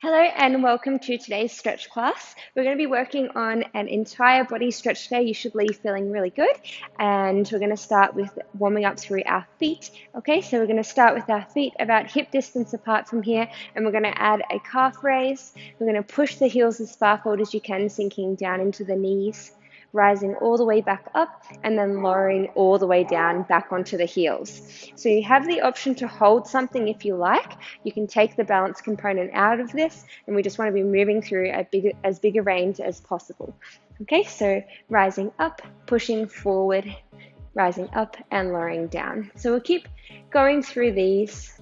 Hello and welcome to today's stretch class. We're going to be working on an entire body stretch today. You should leave feeling really good. And we're going to start with warming up through our feet. Okay, so we're going to start with our feet about hip distance apart from here. And we're going to add a calf raise. We're going to push the heels as far forward as you can, sinking down into the knees, rising all the way back up, and then lowering all the way down back onto the heels. So you have the option to hold something if you like. You can take the balance component out of this, and we just want to be moving through as big a range as possible. Okay, so rising up, pushing forward, rising up, and lowering down. So we'll keep going through these.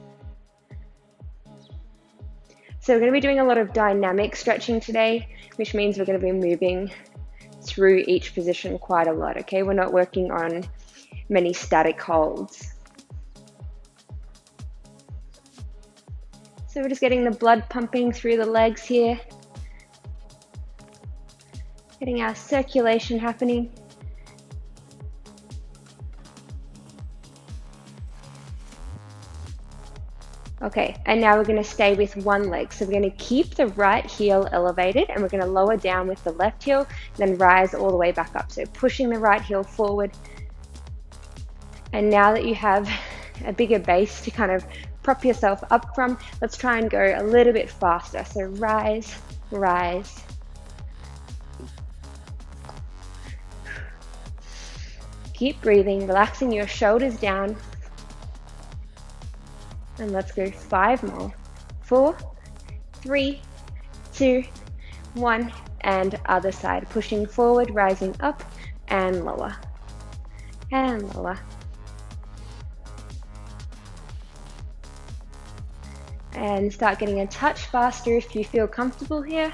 So we're going to be doing a lot of dynamic stretching today, which means we're going to be moving through each position quite a lot, okay? We're not working on many static holds. So we're just getting the blood pumping through the legs here, getting our circulation happening. Okay, and now we're going to stay with one leg. So we're going to keep the right heel elevated and we're going to lower down with the left heel, then rise all the way back up. So pushing the right heel forward. And now that you have a bigger base to kind of prop yourself up from, let's try and go a little bit faster. So rise, rise. Keep breathing, relaxing your shoulders down. And let's go 5 more. 4, 3, 2, 1, and other side. Pushing forward, rising up, and lower, and lower. And start getting a touch faster if you feel comfortable here.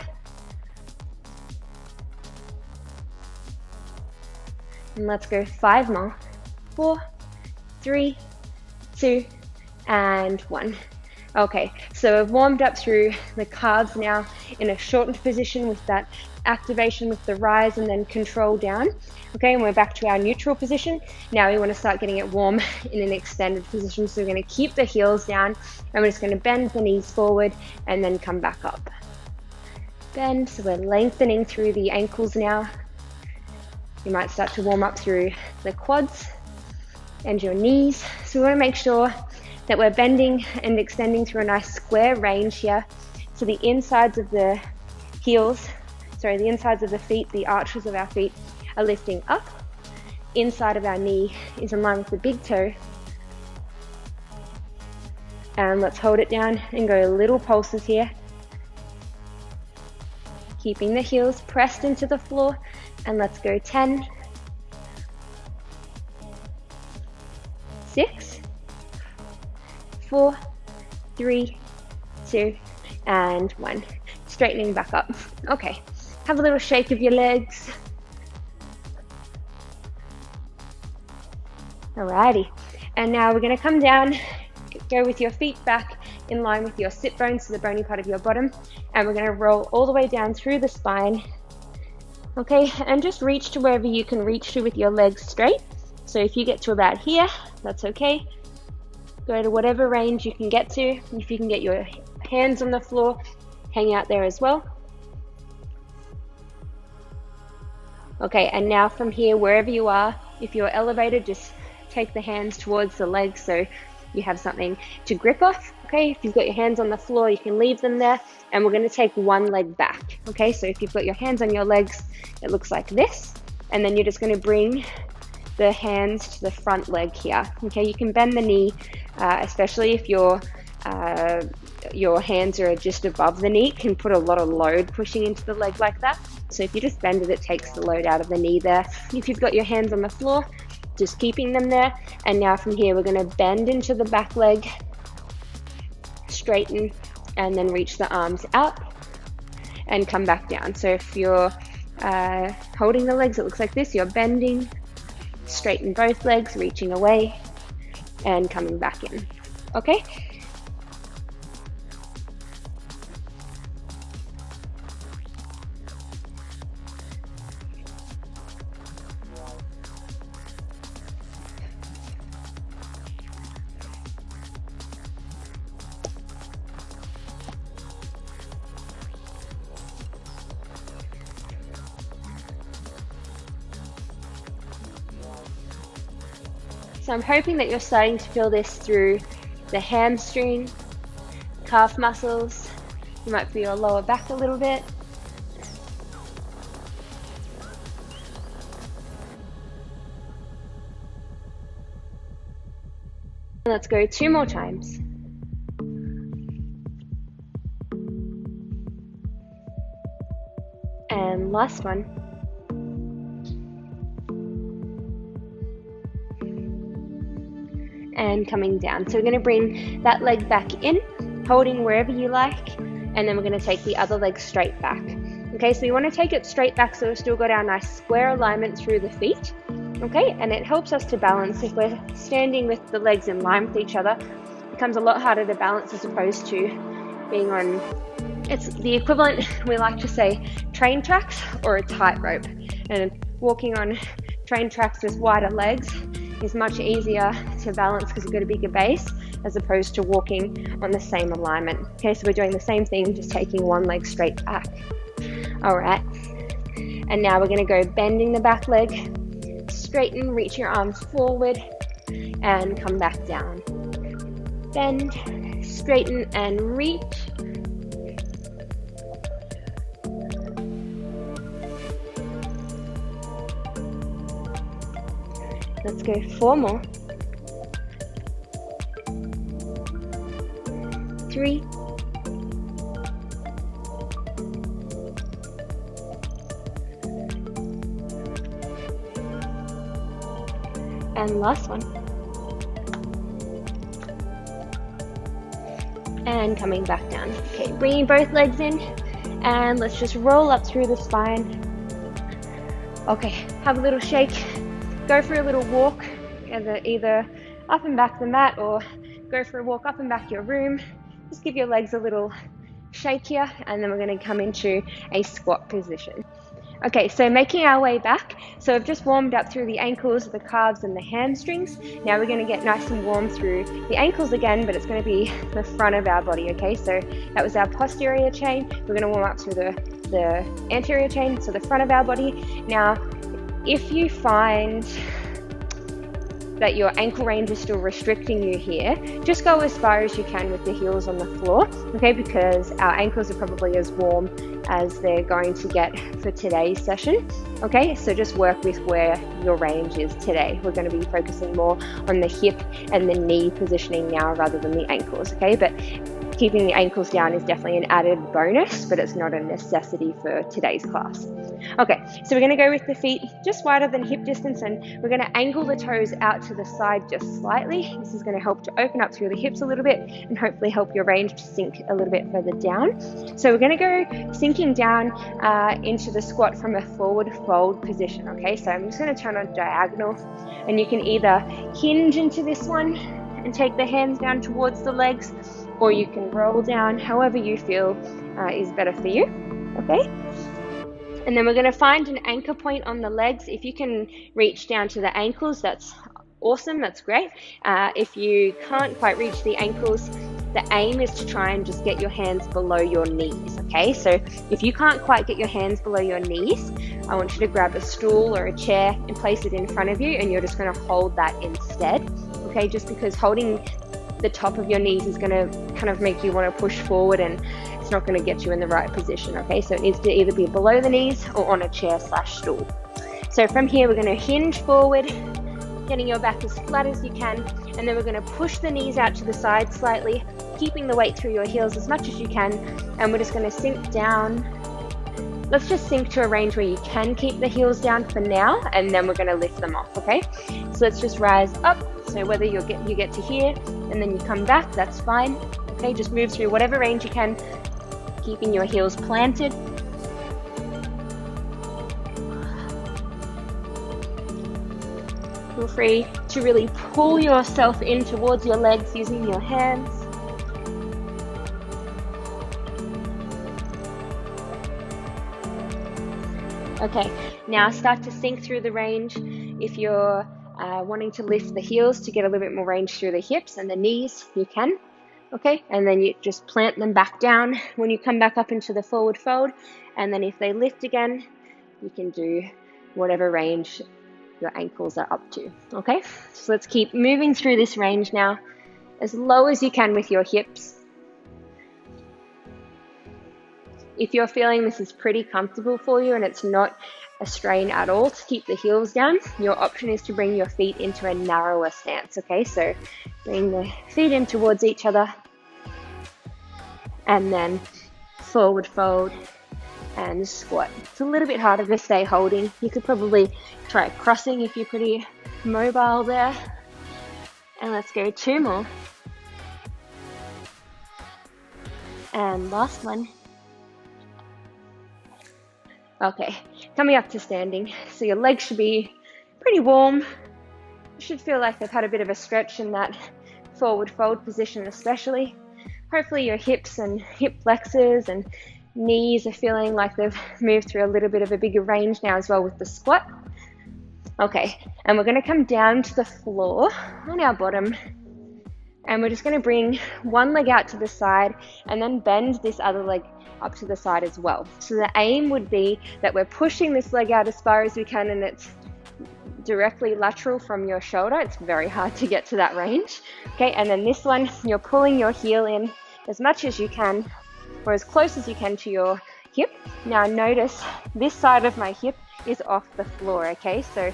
And let's go 5 more. 4, 3, 2, and 1. Okay, so we've warmed up through the calves now in a shortened position with that activation with the rise and then control down. Okay, and we're back to our neutral position. Now we want to start getting it warm in an extended position. So we're going to keep the heels down and we're just going to bend the knees forward and then come back up. Bend, so we're lengthening through the ankles now. You might start to warm up through the quads and your knees. So we want to make sure that we're bending and extending through a nice square range here. So the insides of the heels, the insides of the feet, the arches of our feet are lifting up. Inside of our knee is in line with the big toe. And let's hold it down and go little pulses here. Keeping the heels pressed into the floor. And let's go 10, 6, 4, 3, 2, and 1. Straightening back up. Okay, have a little shake of your legs. Alrighty, and now we're going to come down, go with your feet back in line with your sit bones, so the bony part of your bottom, and we're going to roll all the way down through the spine. Okay, and just reach to wherever you can reach to with your legs straight. So if you get to about here, that's okay. Go to whatever range you can get to. If you can get your hands on the floor, hang out there as well. Okay, and now from here, wherever you are, if you're elevated, just take the hands towards the legs so you have something to grip off. Okay, if you've got your hands on the floor, you can leave them there. And we're going to take one leg back. Okay, so if you've got your hands on your legs, it looks like this. And then you're just going to bring the hands to the front leg here. Okay, you can bend the knee, especially if your hands are just above the knee, it can put a lot of load pushing into the leg like that. So if you just bend it, it takes the load out of the knee there. If you've got your hands on the floor, just keeping them there. And now from here, we're going to bend into the back leg, straighten, and then reach the arms out and come back down. So if you're holding the legs, it looks like this. You're bending, straighten both legs, reaching away, and coming back in. Okay? So I'm hoping that you're starting to feel this through the hamstring, calf muscles. You might feel your lower back a little bit. Let's go 2 more times. And last one. And coming down. So we're going to bring that leg back in, holding wherever you like, and then we're going to take the other leg straight back. Okay, so we want to take it straight back so we've still got our nice square alignment through the feet. Okay, and it helps us to balance. If we're standing with the legs in line with each other, it becomes a lot harder to balance as opposed to being on, it's the equivalent, we like to say, train tracks or a tightrope. And walking on train tracks with wider legs is much easier to balance because you've got a bigger base as opposed to walking on the same alignment. Okay, so we're doing the same thing, just taking one leg straight back. All right, and now we're going to go bending the back leg, straighten, reach your arms forward, and come back down. Bend, straighten, and reach. Let's go 4 more. 3. And last one. And coming back down. Okay, bringing both legs in, and let's just roll up through the spine. Okay, have a little shake. Go for a little walk, either up and back the mat or go for a walk up and back your room. Just give your legs a little shake here, and then we're going to come into a squat position. Okay, so making our way back. So we've just warmed up through the ankles, the calves, and the hamstrings. Now we're going to get nice and warm through the ankles again, but it's going to be the front of our body, okay? So that was our posterior chain. We're going to warm up through the anterior chain, so the front of our body. Now, if you find that your ankle range is still restricting you here, just go as far as you can with the heels on the floor, okay? Because our ankles are probably as warm as they're going to get for today's session, okay? So just work with where your range is today. We're going to be focusing more on the hip and the knee positioning now rather than the ankles, okay? But keeping the ankles down is definitely an added bonus, but it's not a necessity for today's class. Okay, so we're going to go with the feet just wider than hip distance, and we're going to angle the toes out to the side just slightly. This is going to help to open up through the hips a little bit and hopefully help your range to sink a little bit further down. So we're going to go sinking down into the squat from a forward fold position, okay? So I'm just going to turn on diagonal, and you can either hinge into this one and take the hands down towards the legs, or you can roll down, however you feel is better for you, okay? And then we're going to find an anchor point on the legs. If you can reach down to the ankles, that's awesome, that's great. If you can't quite reach the ankles, the aim is to try and just get your hands below your knees, okay? So if you can't quite get your hands below your knees, I want you to grab a stool or a chair and place it in front of you, and you're just going to hold that instead, okay? Just because holding the top of your knees is going to kind of make you want to push forward, and it's not going to get you in the right position, okay? So it needs to either be below the knees or on a chair/stool. So from here, we're going to hinge forward, getting your back as flat as you can, and then we're going to push the knees out to the side slightly, keeping the weight through your heels as much as you can, and we're just going to sink down. Let's just sink to a range where you can keep the heels down for now, and then we're going to lift them off, okay? So let's just rise up. So whether you get to here and then you come back, that's fine. Okay, just move through whatever range you can, keeping your heels planted. Feel free to really pull yourself in towards your legs using your hands. Okay, now start to sink through the range. If you're wanting to lift the heels to get a little bit more range through the hips and the knees, you can. Okay, and then you just plant them back down when you come back up into the forward fold, and then if they lift again, you can do whatever range your ankles are up to, okay? So let's keep moving through this range now, as low as you can with your hips. If you're feeling this is pretty comfortable for you and it's not a strain at all to keep the heels down, your option is to bring your feet into a narrower stance, okay? So bring the feet in towards each other and then forward fold and squat. It's a little bit harder to stay holding. You could probably try crossing if you're pretty mobile there. And let's go 2 more. And last one. Okay, coming up to standing. So your legs should be pretty warm. You should feel like they've had a bit of a stretch in that forward fold position especially. Hopefully your hips and hip flexors and knees are feeling like they've moved through a little bit of a bigger range now as well with the squat. Okay, and we're going to come down to the floor on our bottom, and we're just going to bring one leg out to the side and then bend this other leg up to the side as well. So the aim would be that we're pushing this leg out as far as we can and it's directly lateral from your shoulder. It's very hard to get to that range. Okay, and then this one, you're pulling your heel in as much as you can or as close as you can to your hip. Now notice this side of my hip is off the floor, okay? So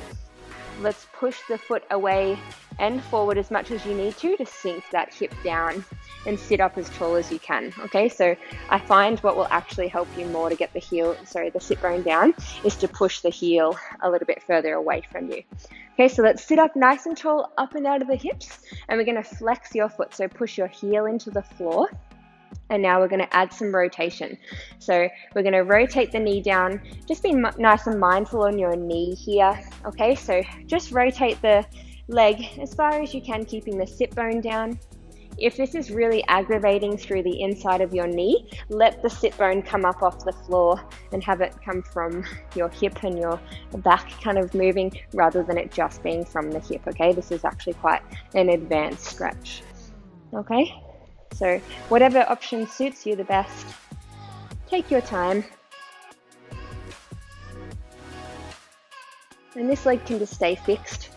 let's push the foot away and forward as much as you need to sink that hip down and sit up as tall as you can, okay? So I find what will actually help you more to get the sit bone down is to push the heel a little bit further away from you. Okay, so let's sit up nice and tall, up and out of the hips, and we're gonna flex your foot. So push your heel into the floor. And now we're going to add some rotation. So we're going to rotate the knee down. Just be nice and mindful on your knee here. Okay, so just rotate the leg as far as you can, keeping the sit bone down. If this is really aggravating through the inside of your knee, let the sit bone come up off the floor and have it come from your hip and your back kind of moving rather than it just being from the hip. Okay, this is actually quite an advanced stretch. Okay. So whatever option suits you the best, take your time. And this leg can just stay fixed.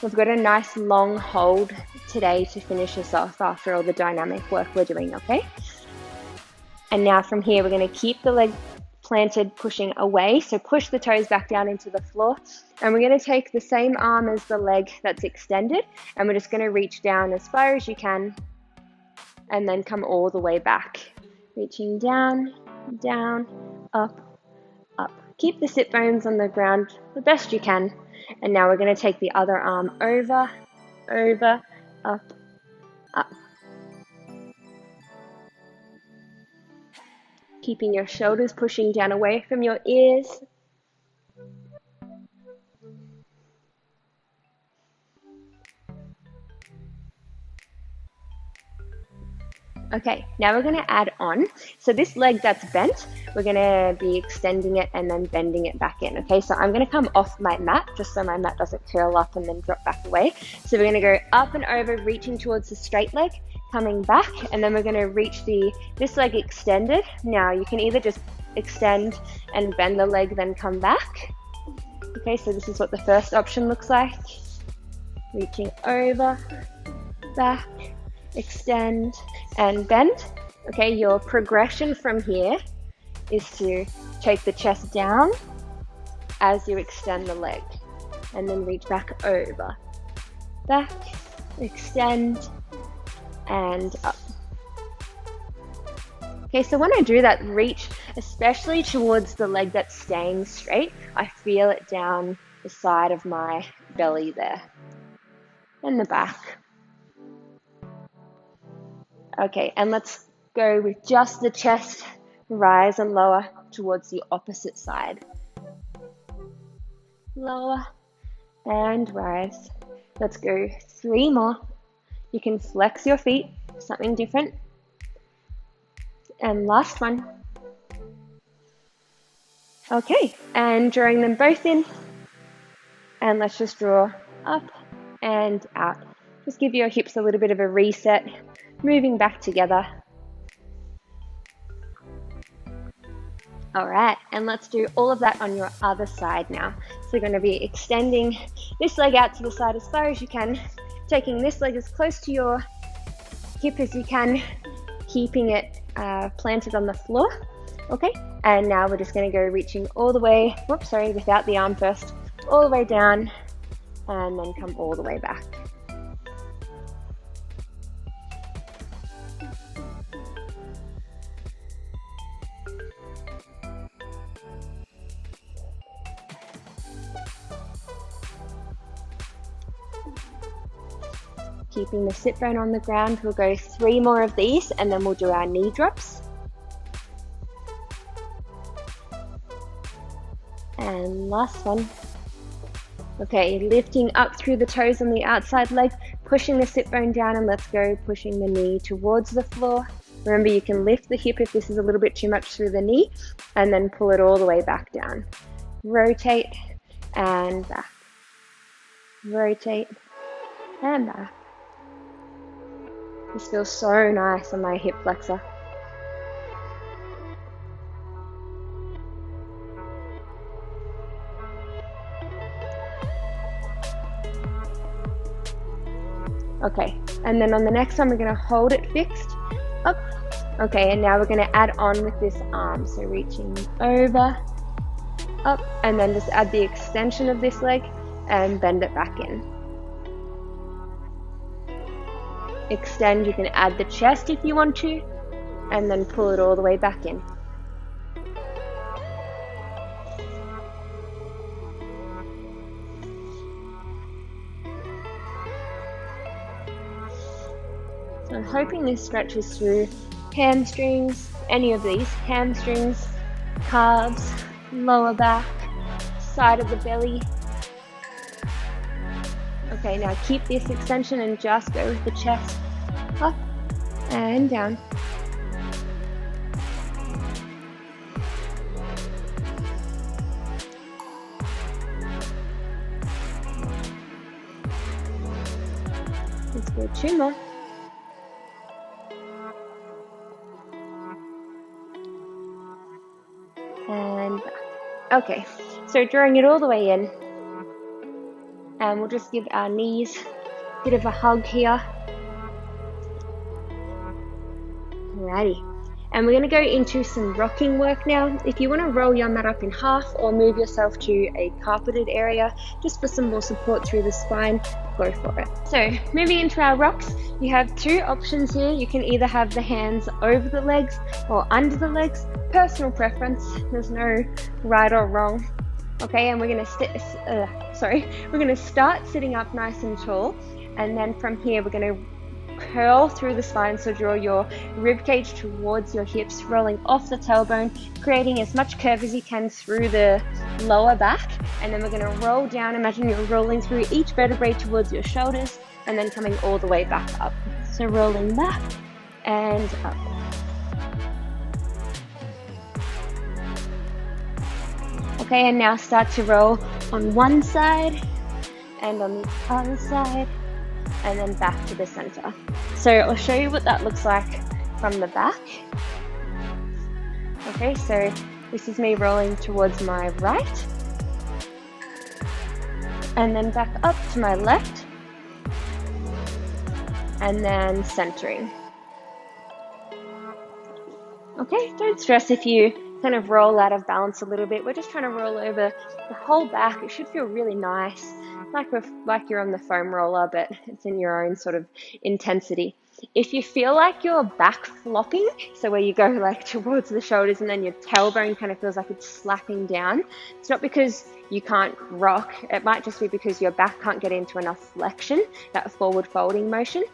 We've got a nice long hold today to finish us off after all the dynamic work we're doing, okay? And now from here, we're going to keep the leg planted, pushing away. So push the toes back down into the floor. And we're going to take the same arm as the leg that's extended, and we're just going to reach down as far as you can and then come all the way back. Reaching down, down, up, up. Keep the sit bones on the ground the best you can. And now we're going to take the other arm over, over, up, up. Keeping your shoulders pushing down away from your ears. Okay, now we're going to add on. So this leg that's bent, we're going to be extending it and then bending it back in. Okay, so I'm going to come off my mat just so my mat doesn't curl up and then drop back away. So we're going to go up and over, reaching towards the straight leg, coming back, and then we're going to reach this leg extended. Now you can either just extend and bend the leg, then come back. Okay, so this is what the first option looks like. Reaching over, back, extend, and bend. Okay, your progression from here is to take the chest down as you extend the leg, and then reach back over, back, extend, and up. Okay, so when I do that reach, especially towards the leg that's staying straight, I feel it down the side of my belly there, and the back. Okay, and let's go with just the chest, rise and lower towards the opposite side. Lower and rise. Let's go 3 more. You can flex your feet, something different. And last one. Okay, and drawing them both in. And let's just draw up and out. Just give your hips a little bit of a reset, moving back together. All right, and let's do all of that on your other side now. So you're going to be extending this leg out to the side as far as you can, taking this leg as close to your hip as you can, keeping it planted on the floor. Okay, and now we're just going to go reaching all the way, without the arm first, all the way down, and then come all the way back. Keeping the sit bone on the ground, we'll go 3 more of these and then we'll do our knee drops. And last one. Okay, lifting up through the toes on the outside leg, pushing the sit bone down, and let's go pushing the knee towards the floor. Remember, you can lift the hip if this is a little bit too much through the knee, and then pull it all the way back down. Rotate and back. Rotate and back. This feels so nice on my hip flexor. Okay, and then on the next one, we're going to hold it fixed, up. Okay, and now we're going to add on with this arm. So reaching over, up, and then just add the extension of this leg and bend it back in. Extend, you can add the chest if you want to, and then pull it all the way back in. So I'm hoping this stretches through hamstrings, any of these, hamstrings, calves, lower back, side of the belly. Okay, now keep this extension and just go with the chest, up and down. Let's go 2 more. And back. Okay, so drawing it all the way in. And we'll just give our knees a bit of a hug here. Alrighty. And we're going to go into some rocking work now. If you want to roll your mat up in half or move yourself to a carpeted area just for some more support through the spine, go for it. So moving into our rocks, you have 2 options here. You can either have the hands over the legs or under the legs. Personal preference. There's no right or wrong. Okay, and we're going to start sitting up nice and tall, and then from here we're going to curl through the spine, so draw your rib cage towards your hips, rolling off the tailbone, creating as much curve as you can through the lower back, and then we're going to roll down. Imagine you're rolling through each vertebrae towards your shoulders, and then coming all the way back up. So rolling back and up. Okay, and now start to roll on one side and on the other side, and then back to the center. So I'll show you what that looks like from the back. Okay, so this is me rolling towards my right, and then back up to my left, and then centering. Okay, don't stress if you kind of roll out of balance a little bit. We're just trying to roll over the whole back. It should feel really nice, like you're on the foam roller, but it's in your own sort of intensity. If you feel like your back flopping, so where you go like towards the shoulders and then your tailbone kind of feels like it's slapping down, it's not because you can't rock. It might just be because your back can't get into enough flexion, that forward folding motion.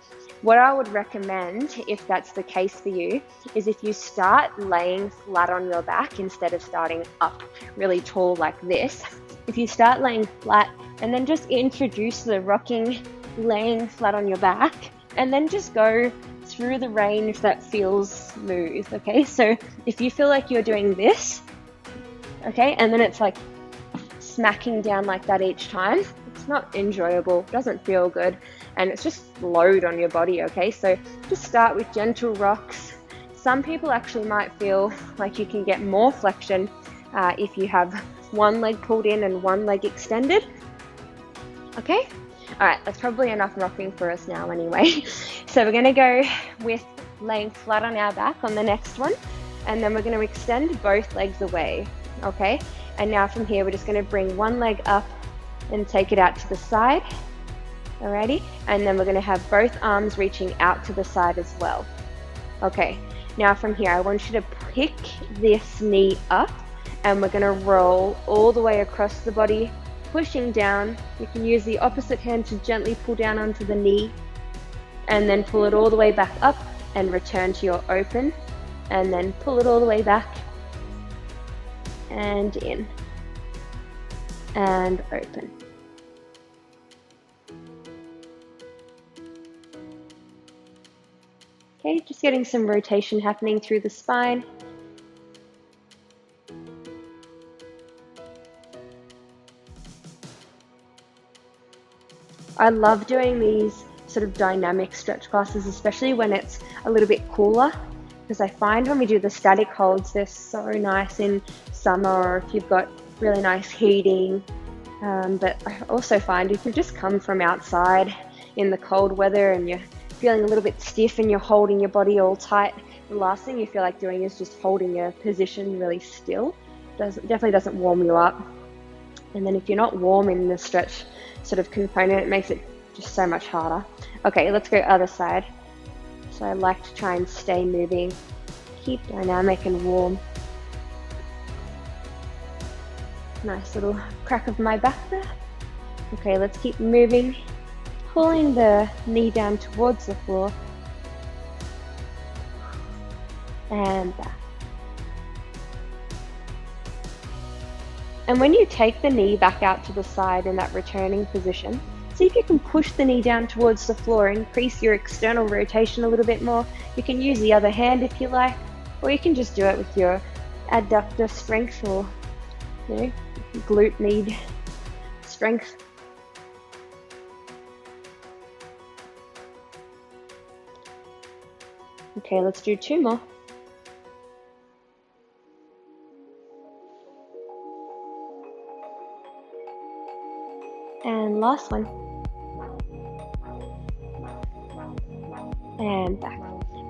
What I would recommend, if that's the case for you, is if you start laying flat on your back instead of starting up really tall like this. If you start laying flat and then just introduce the rocking, laying flat on your back, and then just go through the range that feels smooth, okay? So if you feel like you're doing this, okay, and then it's like smacking down like that each time, it's not enjoyable, doesn't feel good, and it's just load on your body, okay? So just start with gentle rocks, Some people actually might feel like you can get more flexion if you have one leg pulled in and one leg extended. Okay, all right, that's probably enough rocking for us now anyway. So we're gonna go with laying flat on our back on the next one, and then we're gonna extend both legs away, okay? And now from here, we're just gonna bring one leg up and take it out to the side, alrighty? And then we're gonna have both arms reaching out to the side as well. Okay, now from here, I want you to pick this knee up, and we're gonna roll all the way across the body, pushing down. You can use the opposite hand to gently pull down onto the knee, and then pull it all the way back up and return to your open, and then pull it all the way back and in and open. Okay, just getting some rotation happening through the spine. I love doing these sort of dynamic stretch classes, especially when it's a little bit cooler, because I find when we do the static holds, they're so nice in summer, or if you've got really nice heating. But I also find if you've just come from outside in the cold weather and you're feeling a little bit stiff and you're holding your body all tight, the last thing you feel like doing is just holding your position really still. Definitely doesn't warm you up. And then if you're not warm in the stretch sort of component, it makes it just so much harder. Okay, let's go other side. So I like to try and stay moving, keep dynamic and warm. Nice little crack of my back there. Okay, let's keep moving, pulling the knee down towards the floor and back. And when you take the knee back out to the side in that returning position, see if you can push the knee down towards the floor, increase your external rotation a little bit more. You can use the other hand if you like, or you can just do it with your adductor strength, or glute med strength. Okay, let's do 2 more. And last one. And back.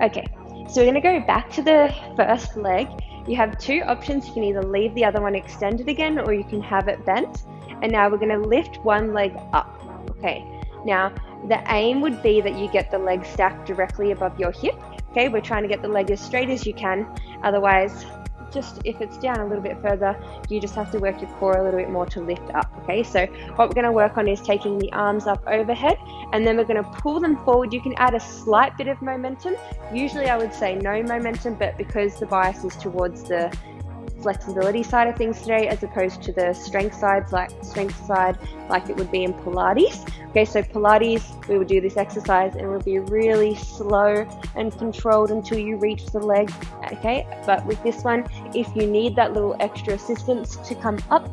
Okay, so we're going to go back to the first leg. You have 2 options. You can either leave the other one extended again, or you can have it bent. And now we're going to lift one leg up. Okay, now the aim would be that you get the leg stacked directly above your hip. Okay, we're trying to get the leg as straight as you can. Otherwise, just if it's down a little bit further, you just have to work your core a little bit more to lift up. Okay, so what we're going to work on is taking the arms up overhead, and then we're going to pull them forward. You can add a slight bit of momentum. Usually I would say no momentum, but because the bias is towards the flexibility side of things today as opposed to the strength side like it would be in Pilates. Okay, so Pilates, we would do this exercise and it would be really slow and controlled until you reach the leg. Okay, but with this one, if you need that little extra assistance to come up,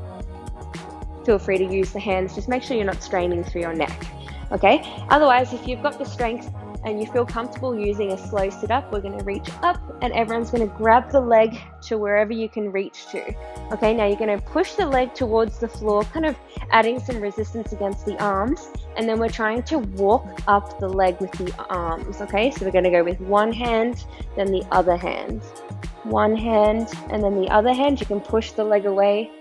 feel free to use the hands. Just make sure you're not straining through your neck. Okay, otherwise, if you've got the strength and you feel comfortable using a slow sit up, we're going to reach up and everyone's going to grab the leg to wherever you can reach to. Okay, now you're going to push the leg towards the floor, kind of adding some resistance against the arms, and then we're trying to walk up the leg with the arms. Okay, so we're going to go with one hand, then the other hand. One hand and then the other hand. You can push the leg away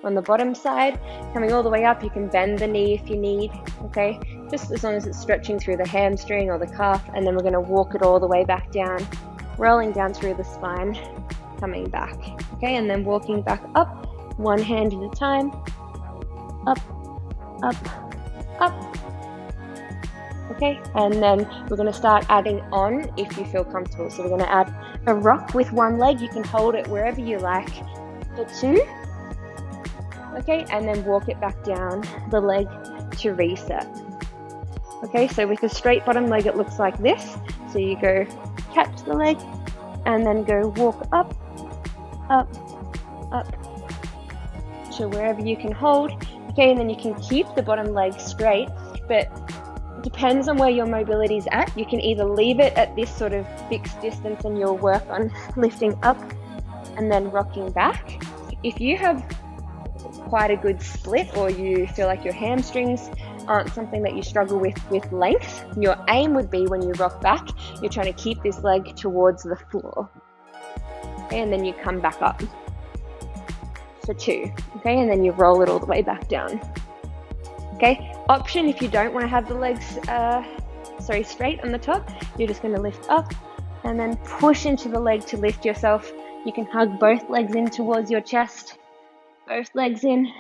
on the bottom side, coming all the way up. You can bend the knee if you need, okay, just as long as it's stretching through the hamstring or the calf. And then we're going to walk it all the way back down, rolling down through the spine, coming back, okay, and then walking back up, one hand at a time, up, up, up, okay, and then we're going to start adding on if you feel comfortable. So we're going to add a rock with one leg. You can hold it wherever you like for 2. Okay, and then walk it back down the leg to reset. Okay, so with a straight bottom leg, it looks like this. So you go catch the leg and then go walk up, up, up to wherever you can hold. Okay, and then you can keep the bottom leg straight, but depends on where your mobility is at. You can either leave it at this sort of fixed distance and you'll work on lifting up and then rocking back. If you have quite a good split, or you feel like your hamstrings aren't something that you struggle with length, your aim would be when you rock back, you're trying to keep this leg towards the floor. Okay, and then you come back up for 2. Okay, and then you roll it all the way back down. Okay, option if you don't want to have the legs straight on the top, you're just going to lift up and then push into the leg to lift yourself. You can hug both legs in towards your chest, both legs in,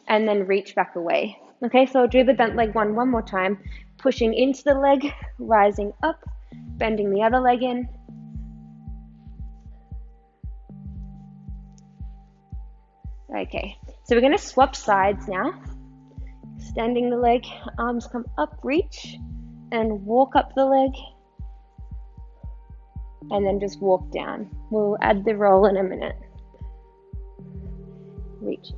and then reach back away. Okay, so I'll do the bent leg one more time, pushing into the leg, rising up, bending the other leg in. Okay, so we're going to swap sides now. Extending the leg, arms come up, reach, and walk up the leg, and then just walk down. We'll add the roll in a minute. Reach.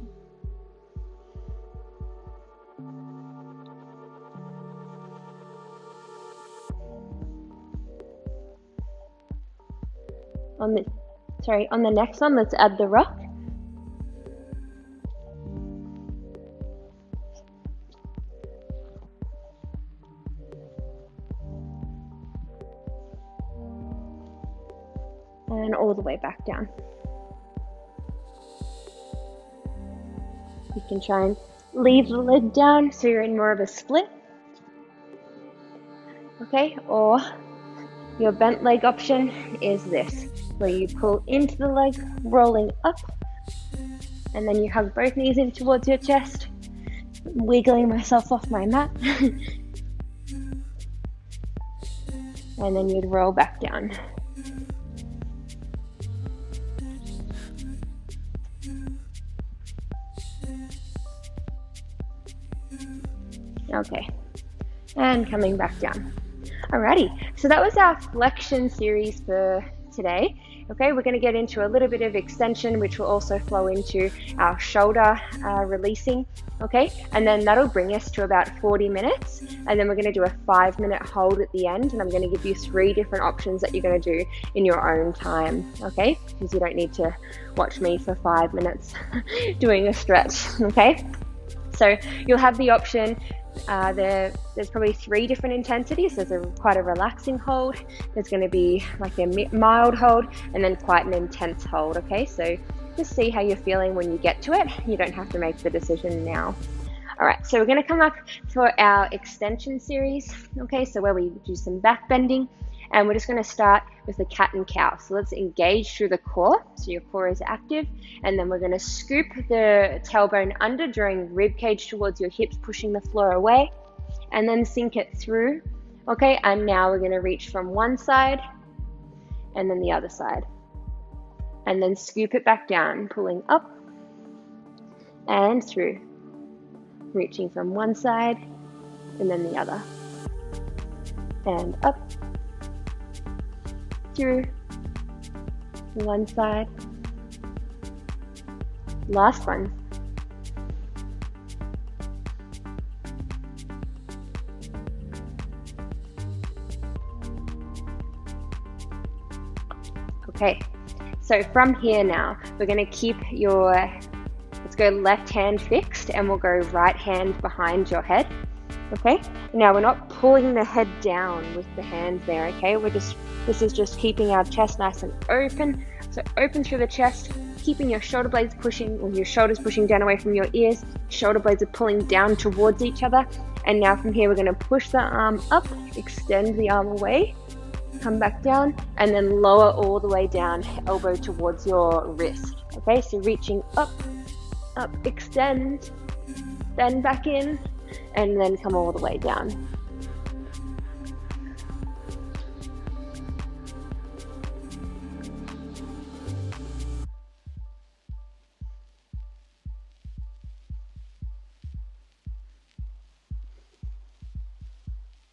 On the next one, let's add the rock. And all the way back down. You can try and leave the leg down so you're in more of a split. Okay, or your bent leg option is this, where you pull into the leg, rolling up, and then you hug both knees in towards your chest, wiggling myself off my mat, and then you'd roll back down. Okay, and coming back down. Alrighty, so that was our flexion series for today. Okay, we're going to get into a little bit of extension, which will also flow into our shoulder releasing. Okay, and then that'll bring us to about 40 minutes. And then we're going to do a 5-minute hold at the end. And I'm going to give you 3 different options that you're going to do in your own time. Okay, because you don't need to watch me for 5 minutes doing a stretch. Okay, so you'll have the option. There's probably 3 different intensities. There's quite a relaxing hold, there's going to be like a mild hold, and then quite an intense hold. Okay, so just see how you're feeling when you get to it. You don't have to make the decision now. Alright, so we're going to come up for our extension series. Okay, so where we do some back bending, and we're just going to start with the cat and cow. So let's engage through the core, so your core is active, and then we're going to scoop the tailbone under, drawing rib cage towards your hips, pushing the floor away, and then sink it through. Okay, and now we're going to reach from one side and then the other side, and then scoop it back down, pulling up and through, reaching from one side and then the other, and up, through, one side, last one, okay, so from here now, we're going to keep let's go left hand fixed, and we'll go right hand behind your head. Okay, now we're not pulling the head down with the hands there. Okay, this is just keeping our chest nice and open. So open through the chest, keeping your shoulder blades pushing, or your shoulders pushing down away from your ears. Shoulder blades are pulling down towards each other. And now from here, we're going to push the arm up, extend the arm away, come back down, and then lower all the way down, elbow towards your wrist. Okay, so reaching up, extend, bend back in, and then come all the way down.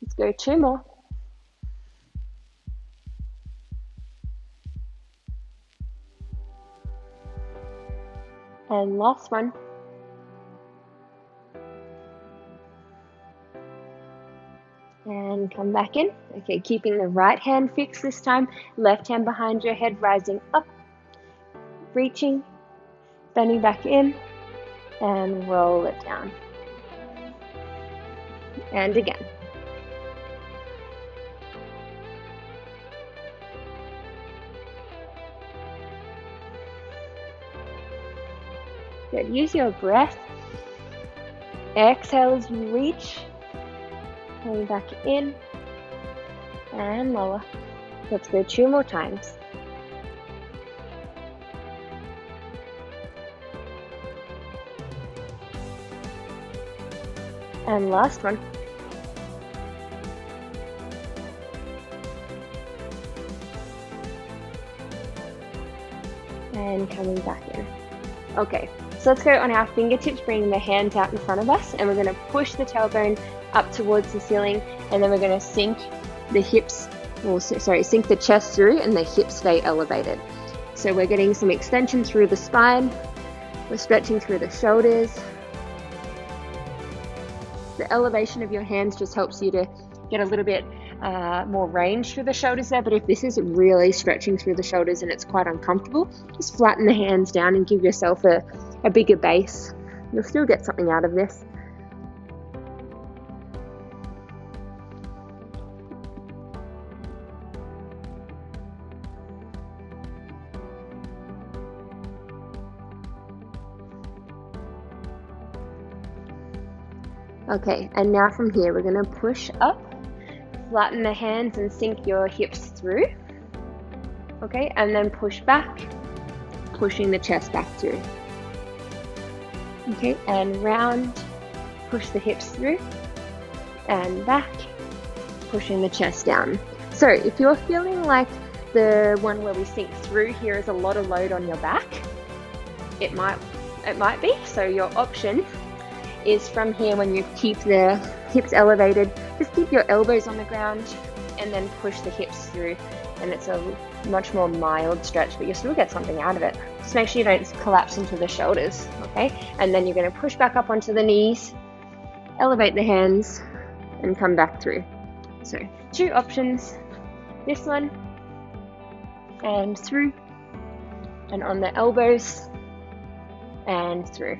Let's go 2 more. And last one. And come back in. Okay, keeping the right hand fixed this time, left hand behind your head, rising up, reaching, bending back in, and roll it down. And again. Good. Use your breath. Exhale as you reach. Coming back in and lower. Let's go 2 more times. And last one. And coming back in. Okay, so let's go on our fingertips, bringing the hands out in front of us, and we're going to push the tailbone up towards the ceiling, and then we're going to sink the hips, sink the chest through, and the hips stay elevated. So we're getting some extension through the spine, we're stretching through the shoulders. The elevation of your hands just helps you to get a little bit more range through the shoulders there, but if this is really stretching through the shoulders and it's quite uncomfortable, just flatten the hands down and give yourself a bigger base. You'll still get something out of this. Okay, and now from here we're going to push up, flatten the hands and sink your hips through. Okay, and then push back, pushing the chest back through. Okay, and round, push the hips through, and back, pushing the chest down. So if you're feeling like the one where we sink through here is a lot of load on your back, it might be. So your option is from here, when you keep the hips elevated, just keep your elbows on the ground and then push the hips through, and it's a much more mild stretch, but you'll still get something out of it. Just make sure you don't collapse into the shoulders, okay? And then you're going to push back up onto the knees, elevate the hands, and come back through. So 2 options, this one and through, and on the elbows and through.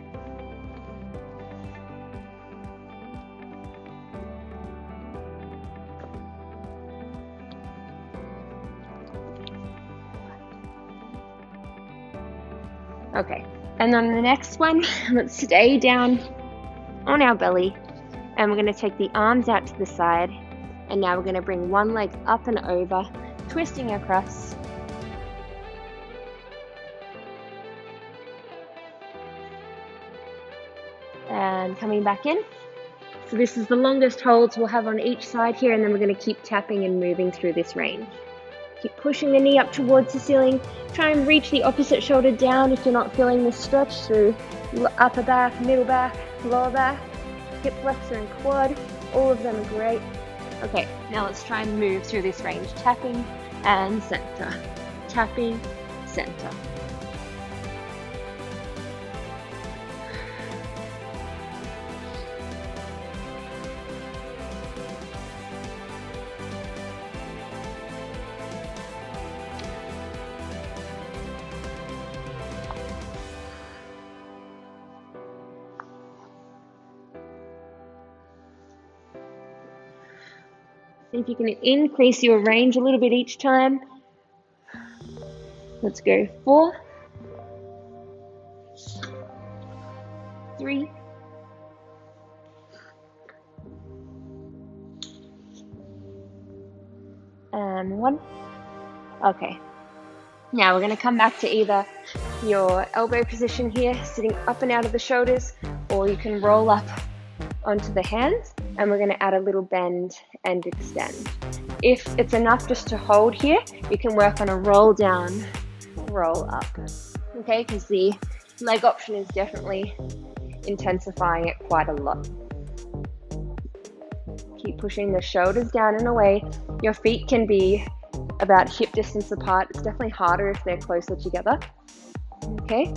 Okay, and on the next one, let's stay down on our belly, and we're going to take the arms out to the side, and now we're going to bring one leg up and over, twisting across. And coming back in. So this is the longest holds we'll have on each side here, and then we're going to keep tapping and moving through this range. Keep pushing the knee up towards the ceiling. Try and reach the opposite shoulder down if you're not feeling the stretch through upper back, middle back, lower back, hip flexor and quad. All of them are great. Okay, now let's try and move through this range. Tapping and center. Tapping, center. See if you can increase your range a little bit each time. Let's go 4, 3, 1. Okay. Now we're going to come back to either your elbow position here, sitting up and out of the shoulders, or you can roll up onto the hands, and we're going to add a little bend and extend. If it's enough just to hold here, you can work on a roll down, roll up, okay? Because the leg option is definitely intensifying it quite a lot. Keep pushing the shoulders down and away. Your feet can be about hip distance apart. It's definitely harder if they're closer together, okay?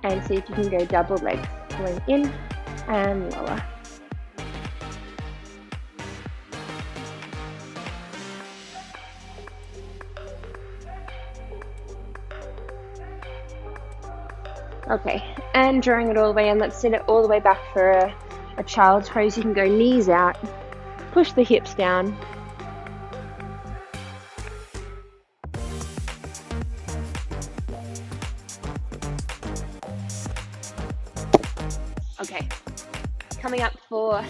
And see if you can go double legs, pulling in and lower. Okay, and drawing it all the way in, let's sit it all the way back for a child's pose. You can go knees out, push the hips down. Okay, coming up for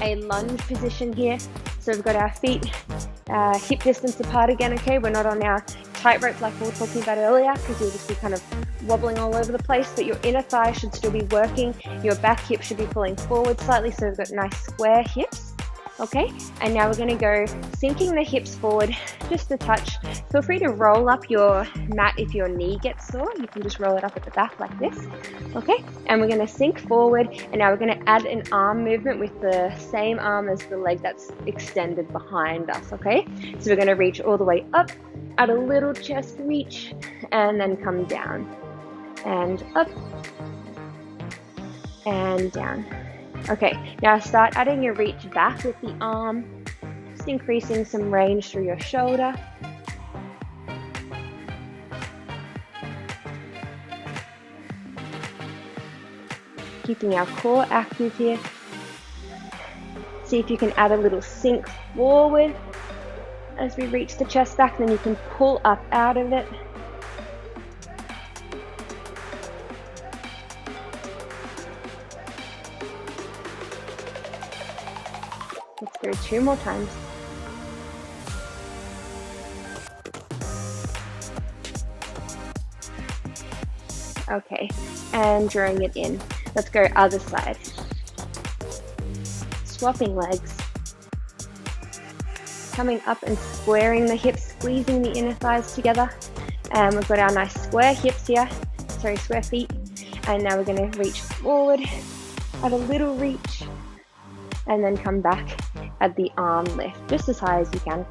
a lunge position here. So we've got our feet hip distance apart again, okay? We're not on our tightrope like we were talking about earlier, because you'll just be kind of wobbling all over the place, but your inner thigh should still be working. Your back hip should be pulling forward slightly, so we've got nice square hips. Okay, and now we're going to go sinking the hips forward just a touch. Feel free to roll up your mat if your knee gets sore. You can just roll it up at the back like this. Okay, and we're going to sink forward, and now we're going to add an arm movement with the same arm as the leg that's extended behind us. Okay, so we're going to reach all the way up, add a little chest reach, and then come down and up and down. Okay, now start adding your reach back with the arm, just increasing some range through your shoulder. Keeping our core active here. See if you can add a little sink forward as we reach the chest back, then you can pull up out of it. Let's go 2 more times. Okay, and drawing it in. Let's go other side. Swapping legs. Coming up and squaring the hips, squeezing the inner thighs together. And we've got our nice square hips here, square feet. And now we're going to reach forward, add a little reach, and then come back at the arm lift, just as high as you can.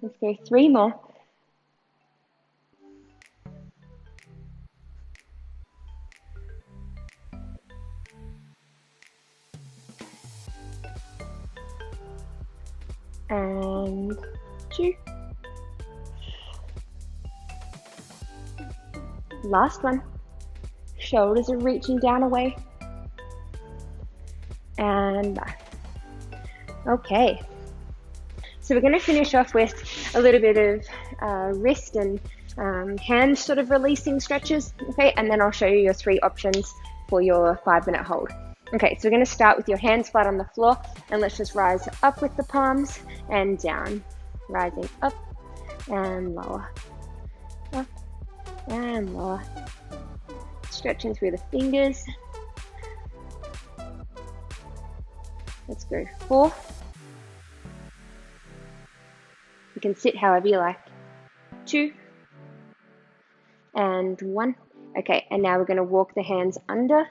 Let's go 3 more. And 2. Last one. Shoulders are reaching down away. And back. Okay. So we're going to finish off with a little bit of wrist and hand sort of releasing stretches. Okay, and then I'll show you your 3 options for your 5-minute hold. Okay, so we're going to start with your hands flat on the floor, and let's just rise up with the palms and down. Rising up and lower. Up and lower. Stretching through the fingers. Let's go 4. You can sit however you like. 2 and 1. Okay, and now we're going to walk the hands under.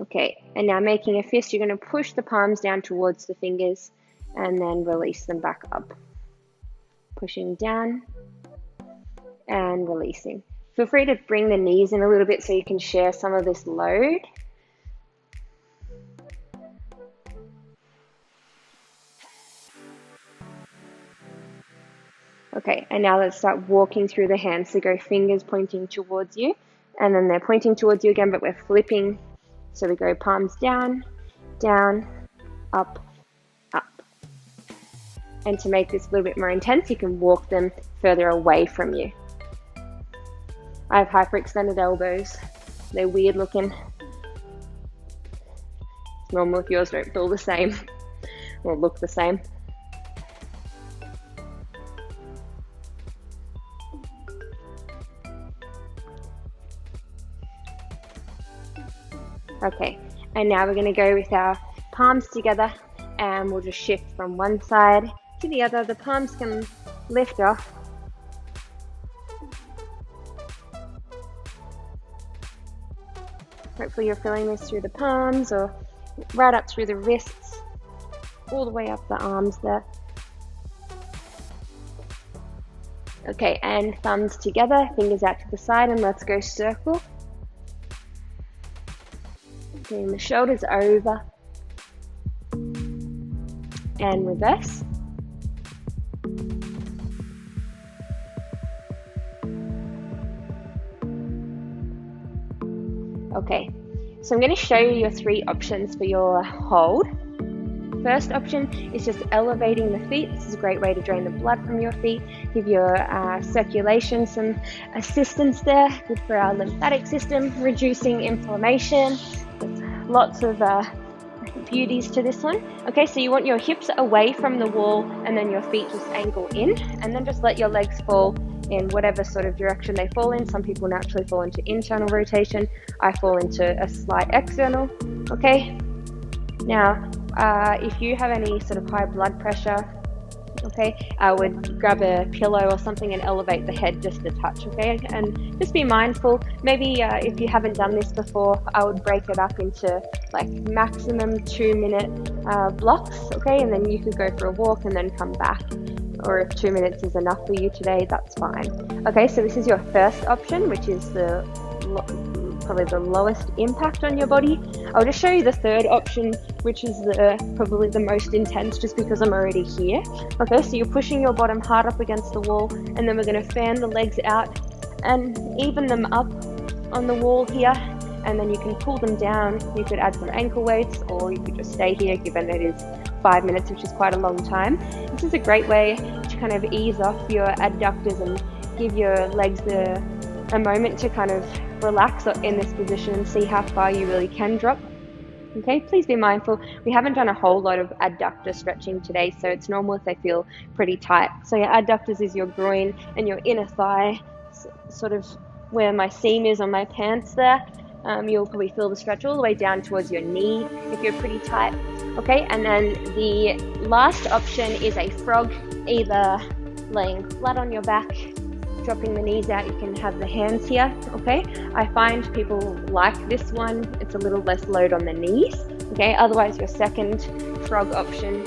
Okay, and now making a fist, you're going to push the palms down towards the fingers and then release them back up. Pushing down and releasing. Feel free to bring the knees in a little bit so you can share some of this load. Okay, and now let's start walking through the hands. So go fingers pointing towards you, and then they're pointing towards you again, but we're flipping. So we go palms down, down, up, up. And to make this a little bit more intense, you can walk them further away from you. I have hyperextended elbows. They're weird looking. It's normal if yours don't feel the same or look the same. Okay, and now we're going to go with our palms together, and we'll just shift from one side to the other. The palms can lift off. Hopefully you're feeling this through the palms or right up through the wrists, all the way up the arms there. Okay, and thumbs together, fingers out to the side, and let's go circle. Bring the shoulders over and reverse. Okay, so I'm going to show you your 3 options for your hold. First option is just elevating the feet. This is a great way to drain the blood from your feet, give your circulation some assistance there, good for our lymphatic system, reducing inflammation. There's lots of beauties to this one. Okay, so you want your hips away from the wall and then your feet just angle in, and then just let your legs fall in whatever sort of direction they fall in. Some people naturally fall into internal rotation. I fall into a slight external. Okay, now if you have any sort of high blood pressure, okay, I would grab a pillow or something and elevate the head just a touch, okay? And just be mindful. Maybe if you haven't done this before, I would break it up into like maximum 2-minute blocks, okay? And then you could go for a walk and then come back. Or if 2 minutes is enough for you today, that's fine. Okay, so this is your first option, which is probably the lowest impact on your body. I'll just show you the third option, which is probably the most intense, just because I'm already here. Okay, so you're pushing your bottom hard up against the wall, and then we're going to fan the legs out and even them up on the wall here, and then you can pull them down. You could add some ankle weights, or you could just stay here, given it is 5 minutes, which is quite a long time. This is a great way to kind of ease off your adductors and give your legs a moment to kind of relax in this position and see how far you really can drop. Okay, please be mindful. We haven't done a whole lot of adductor stretching today, so it's normal if they feel pretty tight. So your adductors is your groin and your inner thigh, sort of where my seam is on my pants there. You'll probably feel the stretch all the way down towards your knee if you're pretty tight. Okay, and then the last option is a frog, either laying flat on your back, dropping the knees out. You can have the hands here. Okay, I find people like this one. It's a little less load on the knees. Okay, otherwise your second frog option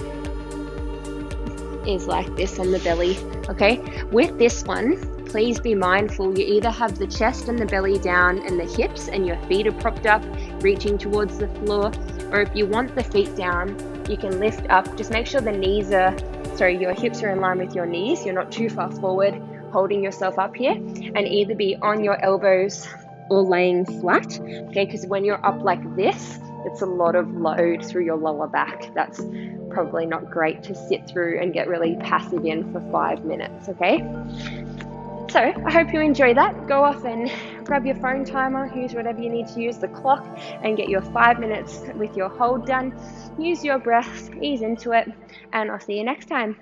is like this on the belly. Okay, with this one, please be mindful. You either have the chest and the belly down and the hips and your feet are propped up, reaching towards the floor, or if you want the feet down, you can lift up. Just make sure the your hips are in line with your knees. You're not too far forward, holding yourself up here, and either be on your elbows or laying flat. Okay, because when you're up like this, it's a lot of load through your lower back. That's probably not great to sit through and get really passive in for 5 minutes. Okay, so I hope you enjoy that. Go off and grab your phone timer, use whatever you need to use, the clock, and get your 5 minutes with your hold done. Use your breath, ease into it, and I'll see you next time.